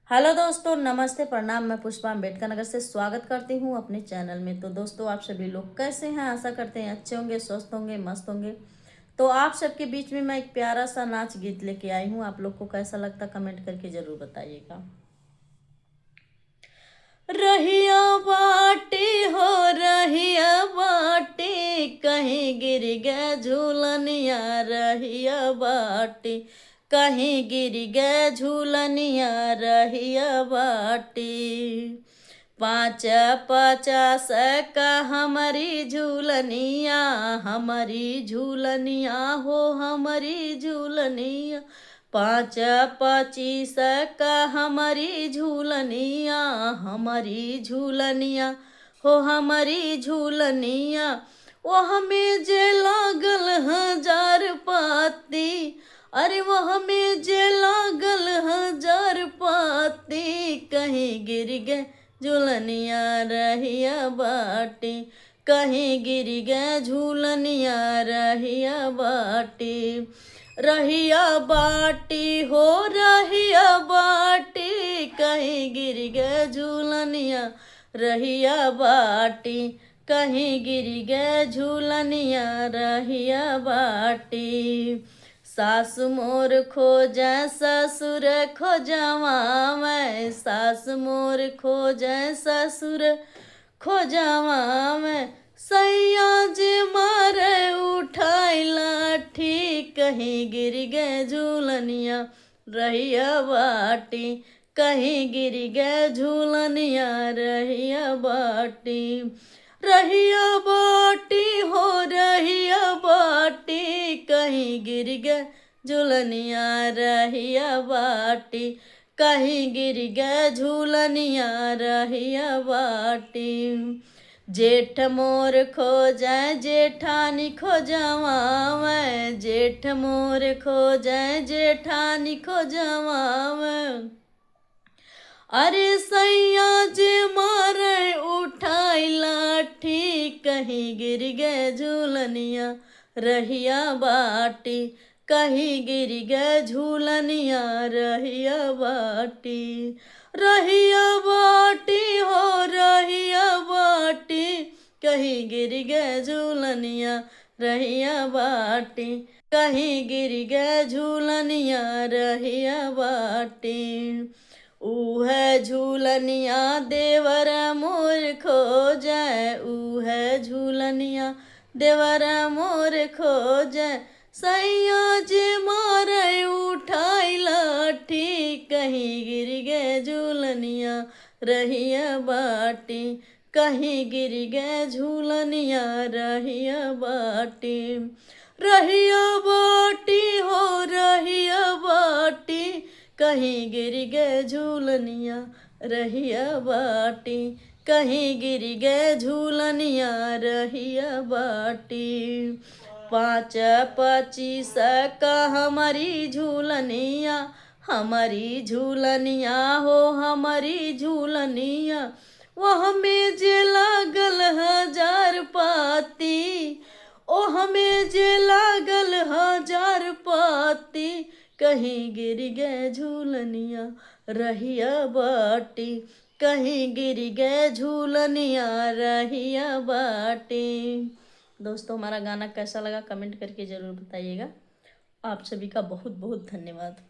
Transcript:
Hello दोस्तों, नमस्ते, प्रणाम। मैं पुष्पा अम्बेडकर नगर से स्वागत करती हूँ अपने चैनल में। तो दोस्तों, आप सभी लोग कैसे हैं? आशा करते हैं अच्छे होंगे, स्वस्थ होंगे, मस्त होंगे। तो आप सबके बीच में मैं एक प्यारा सा नाच गीत लेके आई हूँ। आप लोग को कैसा लगता कमेंट करके जरूर बताइएगा। रहिया बाटी हो रहिया बाटी, कहीं गिर गए झूलनिया। रहिया बाटी, कहीं गिर गए झूलनिया। रहिया बाटी, पाँच पचास का हमारी झूलनिया। हमारी झूलनिया हो हमारी झूलनिया। पाँच पचीस का हमारी झूलनिया। हमारी झूलनिया हो हमारी झूलनिया। वो हमें जे लागल 1000 पाती। अरे वो हमें जे लागल 1000 पाती, कहीं गिर गए झूलनिया। रहिया बाटी, कहीं गिर गए झूलनिया। रहिया बाटी, रहिया बाटी हो रहिया बाटी, कहीं गिर गए झूलनिया। रहिया बाटी, कहीं गिर गए झूलनिया। रहिया बाटी, सास मोर खोजे ससुर खोजवा मैं। सास मोर खोजे ससुर खोजवा मैं। सैया जे मारे उठाई लाठी, कहीं गिर गए झूलनिया। रहिया बाटी, कहीं गिर गए झूलनिया। रहिया बाटी, रहिया बाटी हो रहिया बाटी, कहीं गिर गए झूलनिया। रहिया बाटी, कहीं गिर गए झूलनिया। रहिया बाटी, जेठ मोर खोजे जेठानी खोजवा मैं। जेठ मोर खोजे जेठानी खोजवा मैं। अरे सैया जे मारे उठाई लाठी, कहीं गिर गए झूलनिया। रहिया बाटी, कहीं गिर गए झूलनिया। रहिया बाटी, रहिया बाटी हो रहिया बाटी, कहीं गिर गए झूलनिया। रहिया बाटी, कहीं गिर गए झूलनिया। रहिया बाटी, है झूलनिया देवर मोर खोजे। है झूलनिया देवर मोर खोजे। सैया जे मारे उठाई लाठी, कहीं गिर गए झूलनिया। रहिया बाटी, कहीं गिर गए झूलनिया। रहिया बाटी, रहिया बाटी हो रहिया बाटी, कहीं गिर गए झूलनिया। रहिया बाटी, कहीं गिर गए झूलनिया। रहिया बाटी, पाँच पचीस का हमारी झूलनिया। हमारी झूलनिया हो हमारी झूलनिया। वो हमें जे लागल 1000 पाती। ओ हमें जे लागल 1000 पाती, कहीं गिर गए झूलनिया। रहिया बाटी, कहीं गिर गए झूलनिया। रहिया बाटी। दोस्तों, हमारा गाना कैसा लगा कमेंट करके ज़रूर बताइएगा। आप सभी का बहुत बहुत धन्यवाद।